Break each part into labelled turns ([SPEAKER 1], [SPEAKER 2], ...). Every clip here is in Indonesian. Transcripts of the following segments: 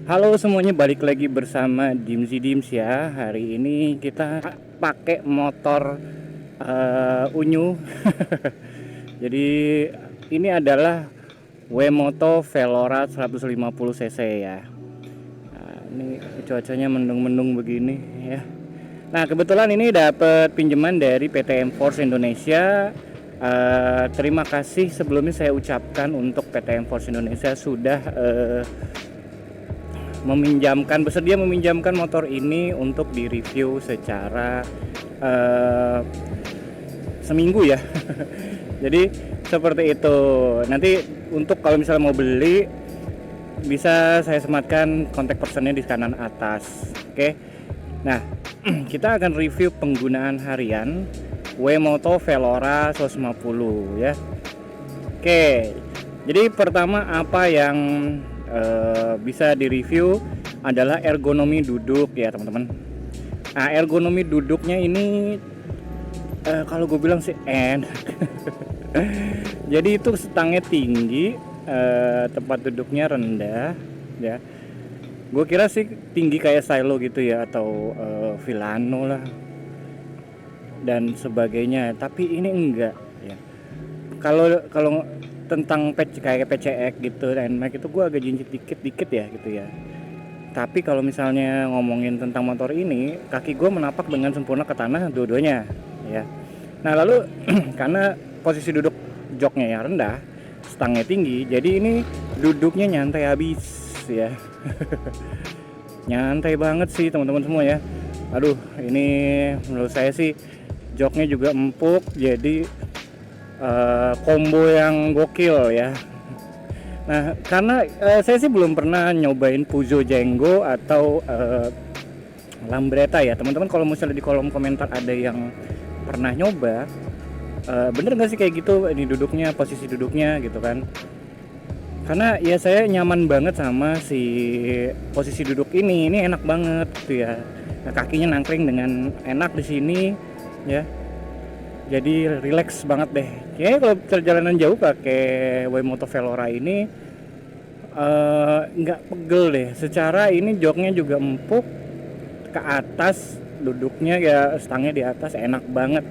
[SPEAKER 1] Halo semuanya, balik lagi bersama Dimsi Dims ya. Hari ini kita pakai motor Unyu. Jadi ini adalah Wemoto Velora 150 cc ya. Nah, ini cuacanya mendung-mendung begini ya. Nah, kebetulan ini dapat pinjaman dari PT M-Force Indonesia. Terima kasih sebelumnya saya ucapkan untuk PT M-Force Indonesia sudah bersedia meminjamkan motor ini untuk direview secara seminggu ya. Jadi seperti itu. Nanti untuk kalau misalnya mau beli bisa saya sematkan kontak personnya di kanan atas. Oke. Nah, kita akan review penggunaan harian Wemoto Velora 150 ya. Oke. Jadi pertama apa yang bisa direview adalah ergonomi duduk ya teman-teman. Nah, ergonomi duduknya ini kalau gue bilang sih enak. Jadi itu stangnya tinggi, tempat duduknya rendah ya. Gue kira sih tinggi kayak Silo gitu ya, atau Villano lah dan sebagainya, tapi ini enggak ya. Kalau tentang kayak PCX gitu dan Mac itu gue agak jinjit dikit ya gitu ya. Tapi kalau misalnya ngomongin tentang motor ini, kaki gue menapak dengan sempurna ke tanah dua-duanya ya. Nah lalu karena posisi duduk joknya yang rendah, stangnya tinggi, jadi ini duduknya nyantai habis ya. Nyantai banget sih teman-teman semua ya. Aduh, ini menurut saya sih joknya juga empuk, jadi combo yang gokil ya. Nah, karena saya sih belum pernah nyobain Puzo Jenggo atau Lambretta ya. Teman-teman kalau misalnya di kolom komentar ada yang pernah nyoba, bener nggak sih kayak gitu ini duduknya, posisi duduknya gitu kan? Karena ya saya nyaman banget sama si posisi duduk ini enak banget gitu ya. Nah, kakinya nangkring dengan enak di sini ya. Jadi relax banget deh. Kayaknya kalau perjalanan jauh pakai Wemoto Velora ini nggak pegel deh. Secara ini joknya juga empuk, ke atas duduknya ya, stangnya di atas enak banget.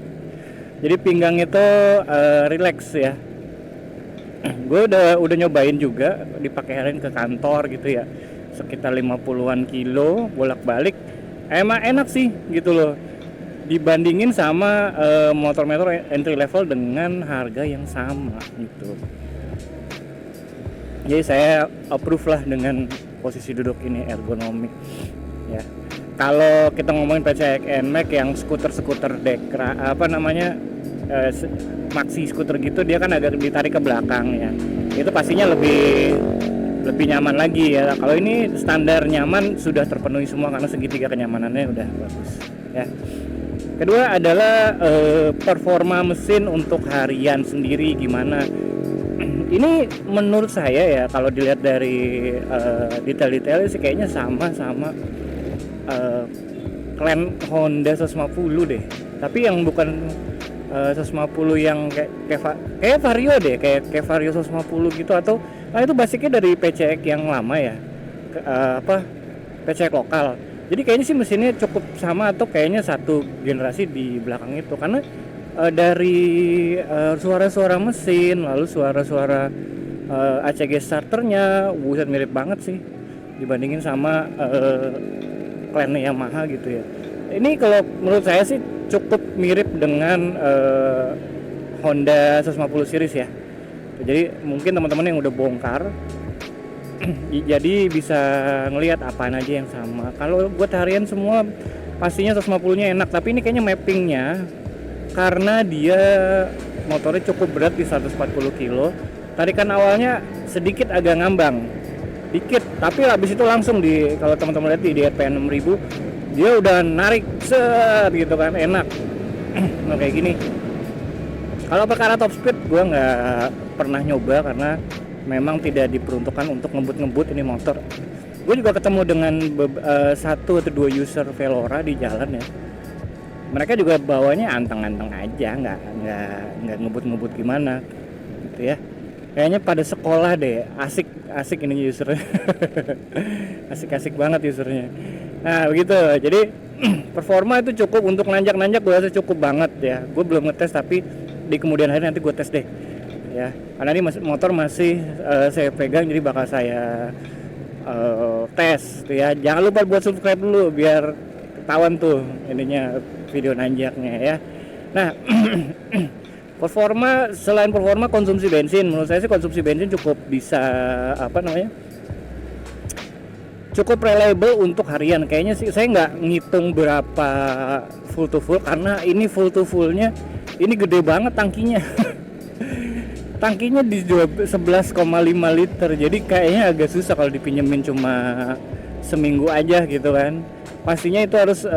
[SPEAKER 1] Jadi pinggang itu relax ya. Gue udah nyobain juga dipakein ke kantor gitu ya, sekitar 50-an kilo bolak-balik. Emang enak sih gitu loh, dibandingin sama motor-motor entry level dengan harga yang sama gitu. Jadi saya approve lah dengan posisi duduk ini ergonomik ya. Kalau kita ngomongin PCX NMAX yang skuter dekra apa namanya maxi skuter gitu, dia kan agak ditarik ke belakang ya. Itu pastinya lebih nyaman lagi ya. Kalau ini standar nyaman sudah terpenuhi semua karena segitiga kenyamanannya udah bagus ya. Kedua adalah performa mesin untuk harian sendiri gimana. Ini menurut saya ya, kalau dilihat dari detail-detailnya sih kayaknya sama Clan Honda 150 deh. Tapi yang bukan 150 yang kayak Vario deh, kayak Vario 150 gitu, atau itu basicnya dari PCX yang lama ya, PCX lokal. Jadi kayaknya sih mesinnya cukup sama atau kayaknya satu generasi di belakang itu, karena dari suara-suara mesin, lalu suara-suara ACG starternya, buset mirip banget sih dibandingin sama Clan Yamaha gitu ya. Ini kalau menurut saya sih cukup mirip dengan Honda 150 series ya. Jadi mungkin teman-teman yang udah bongkar jadi bisa ngelihat apaan aja yang sama. Kalau buat harian semua pastinya 150-nya enak, tapi ini kayaknya mappingnya karena dia motornya cukup berat di 140 kilo. Tarikan awalnya sedikit agak ngambang dikit, tapi habis itu langsung kalau teman-teman lihat di RPM 6000 dia udah narik set gitu kan, enak. Nah kayak gini. Kalau perkara top speed gue nggak pernah nyoba karena memang tidak diperuntukkan untuk ngebut ini motor. Gue juga ketemu dengan satu atau dua user Velora di jalan ya. Mereka juga bawanya anteng-anteng aja, nggak ngebut gimana gitu ya. kayaknya pada sekolah deh, asik ini usernya. Asik banget usernya. Nah begitu, jadi performa itu cukup untuk nanjak-nanjak, gue rasa cukup banget ya. Gue belum ngetes, tapi di kemudian hari nanti gue tes deh ya, karena ini motor masih saya pegang, jadi bakal saya tes tuh ya. Jangan lupa buat subscribe dulu biar ketahuan tuh ininya, video nanjaknya ya. Nah selain performa, konsumsi bensin, menurut saya sih konsumsi bensin cukup bisa cukup reliable untuk harian. Kayaknya sih saya nggak ngitung berapa full to full, karena ini full to fullnya ini gede banget tangkinya. Tangkinya di 11,5 liter, jadi kayaknya agak susah kalau dipinjemin cuma seminggu aja gitu kan. Pastinya itu harus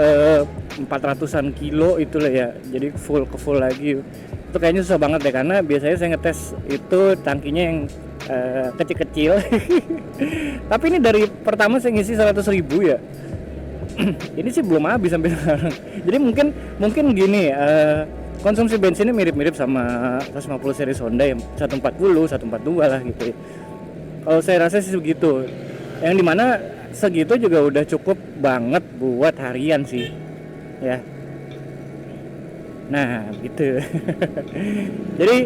[SPEAKER 1] 400-an kilo itu lah ya, jadi full lagi itu kayaknya susah banget deh, karena biasanya saya ngetes itu tangkinya yang kecil-kecil. Tapi ini dari pertama saya ngisi 100.000 ya. Ini sih belum habis sampai sekarang. Jadi mungkin gini, konsumsi bensinnya mirip-mirip sama 150 seri Honda yang 140, 142 lah gitu ya. Kalau saya rasa sih begitu. Yang dimana segitu juga udah cukup banget buat harian sih ya. Nah gitu. Jadi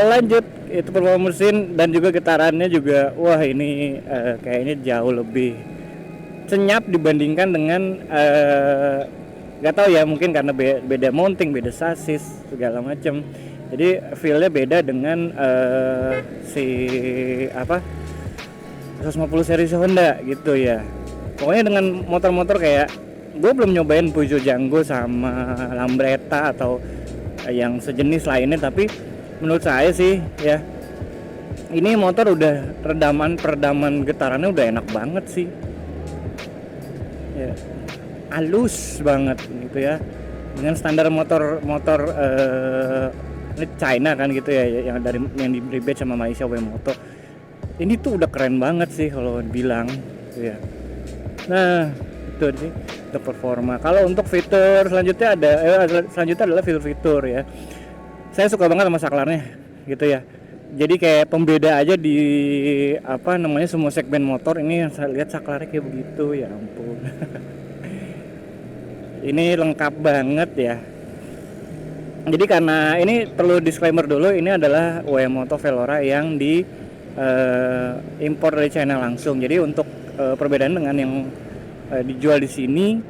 [SPEAKER 1] lanjut, itu performa mesin dan juga getarannya juga, wah ini kayaknya jauh lebih senyap dibandingkan dengan nggak tahu ya, mungkin karena beda mounting, beda sasis segala macam, jadi feelnya beda dengan si 150 seri Honda gitu ya. Pokoknya dengan motor-motor kayak, gue belum nyobain Peugeot Django sama Lambretta atau yang sejenis lainnya, tapi menurut saya sih ya, ini motor udah peredaman getarannya udah enak banget sih ya, halus banget gitu ya, dengan standar motor ini China kan gitu ya, yang di rebate sama Malaysia Wemoto. Ini tuh udah keren banget sih kalau dibilang gitu ya. Nah itu sih untuk performa. Kalau untuk fitur selanjutnya adalah fitur-fitur ya. Saya suka banget sama saklarnya gitu ya. Jadi kayak pembeda aja di semua segmen motor ini, yang saya lihat saklarnya kayak begitu, ya ampun. Ini lengkap banget ya. Jadi karena ini perlu disclaimer dulu, ini adalah Wemoto Velora yang impor dari China langsung. Jadi untuk perbedaan dengan yang dijual di sini,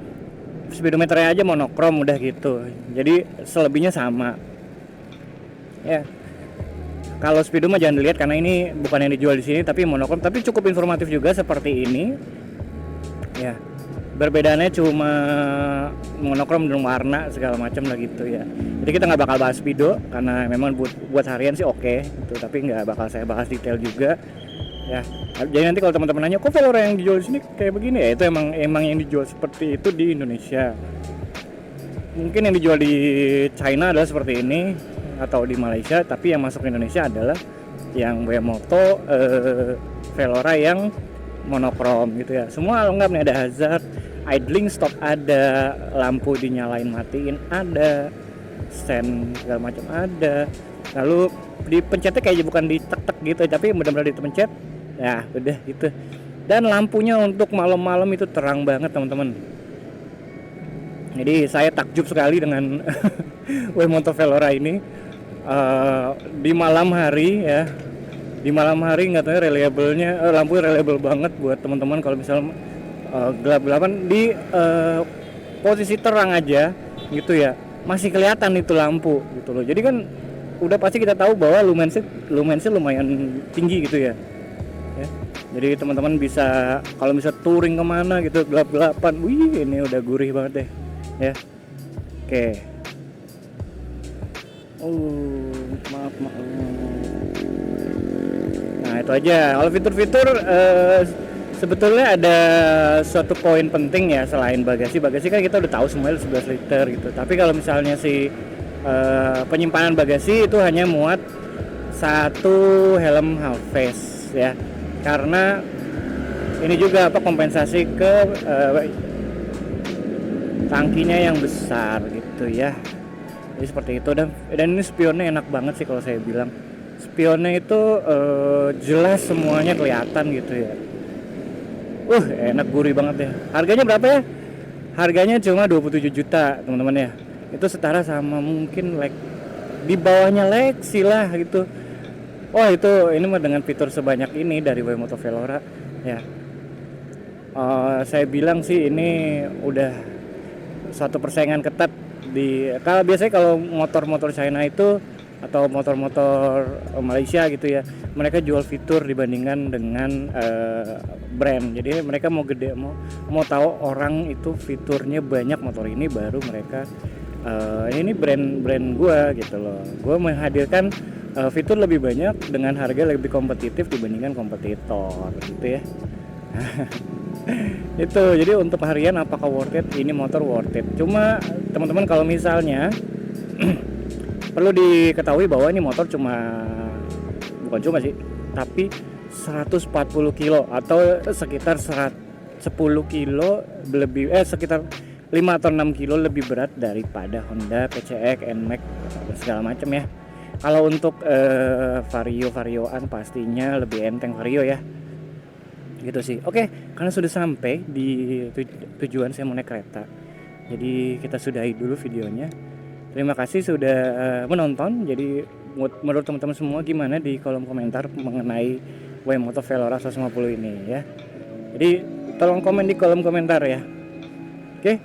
[SPEAKER 1] speedometernya aja monokrom udah gitu. Jadi selebihnya sama. Ya. Kalau speedo mah jangan dilihat karena ini bukan yang dijual di sini, tapi monokrom, tapi cukup informatif juga seperti ini. Ya. Berbedaannya cuma monokrom dan warna segala macam lah gitu ya. Jadi kita nggak bakal bahas speedo karena memang buat harian sih oke, gitu, tapi nggak bakal saya bahas detail juga ya. Jadi nanti kalau teman-teman nanya kok Velora yang dijual di sini kayak begini, ya itu emang yang dijual seperti itu di Indonesia. Mungkin yang dijual di China adalah seperti ini atau di Malaysia, tapi yang masuk ke Indonesia adalah yang Wemoto Velora yang monokrom gitu ya. Semua lengkap nih, ada hazard, idling stop ada, lampu dinyalain matiin ada, stand segala macam ada. Lalu dipencetnya kayak bukan ditek-tek gitu, tapi benar-benar dipencet ya udah gitu. Dan lampunya untuk malam-malam itu terang banget teman-teman. Jadi saya takjub sekali dengan Wemoto Velora ini. Di malam hari ya, di malam hari nggak tahu reliable-nya, lampu reliable banget buat teman-teman kalau misalnya gelap-gelapan di posisi terang aja gitu ya, masih kelihatan itu lampu gitu loh. Jadi kan udah pasti kita tahu bahwa lumensnya lumayan tinggi gitu ya. Jadi teman-teman bisa kalau bisa touring kemana gitu gelap-gelapan, wih ini udah gurih banget deh ya. Oke. Maaf. Nah itu aja. Kalau fitur-fitur sebetulnya ada suatu poin penting ya, selain bagasi kan kita udah tahu semuanya 11 liter gitu. Tapi kalau misalnya si penyimpanan bagasi itu hanya muat satu helm half face ya, karena ini juga kompensasi ke tangkinya yang besar gitu ya. Jadi seperti itu, dan ini spionnya enak banget sih kalau saya bilang. spionnya itu jelas semuanya kelihatan gitu ya. Enak, gurih banget ya. Harganya berapa ya? Harganya cuma 27 juta teman-teman ya. Itu setara sama mungkin di bawahnya Lexi lah gitu. Itu ini mah dengan fitur sebanyak ini dari Waymoto Velora ya. Saya bilang sih ini udah suatu persaingan ketat kalau biasanya kalau motor-motor China itu atau motor-motor Malaysia gitu ya, mereka jual fitur dibandingkan dengan brand. Jadi mereka mau tahu orang itu fiturnya banyak motor ini, baru mereka ini brand gua gitu loh. Gua menghadirkan fitur lebih banyak dengan harga lebih kompetitif dibandingkan kompetitor gitu ya. Itu jadi untuk harian apakah worth it? Ini motor worth it. Cuma teman-teman kalau misalnya perlu diketahui bahwa ini motor bukan cuma sih, tapi 140 kilo atau sekitar 10 kilo lebih, sekitar 5 atau 6 kilo lebih berat daripada Honda PCX, NMAX segala macam ya. Kalau untuk Vario-varioan pastinya lebih enteng Vario ya. Gitu sih. Oke, karena sudah sampai di tujuan saya mau naik kereta. Jadi kita sudahi dulu videonya. Terima kasih sudah menonton. Jadi menurut teman-teman semua gimana di kolom komentar mengenai Waymoto Velora 150 ini ya. Jadi tolong komen di kolom komentar ya. Oke,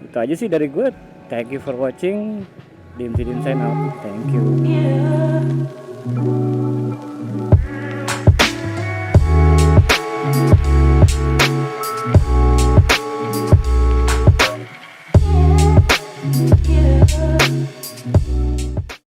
[SPEAKER 1] itu aja sih dari gue. Thank you for watching. Dim sign out. Thank you.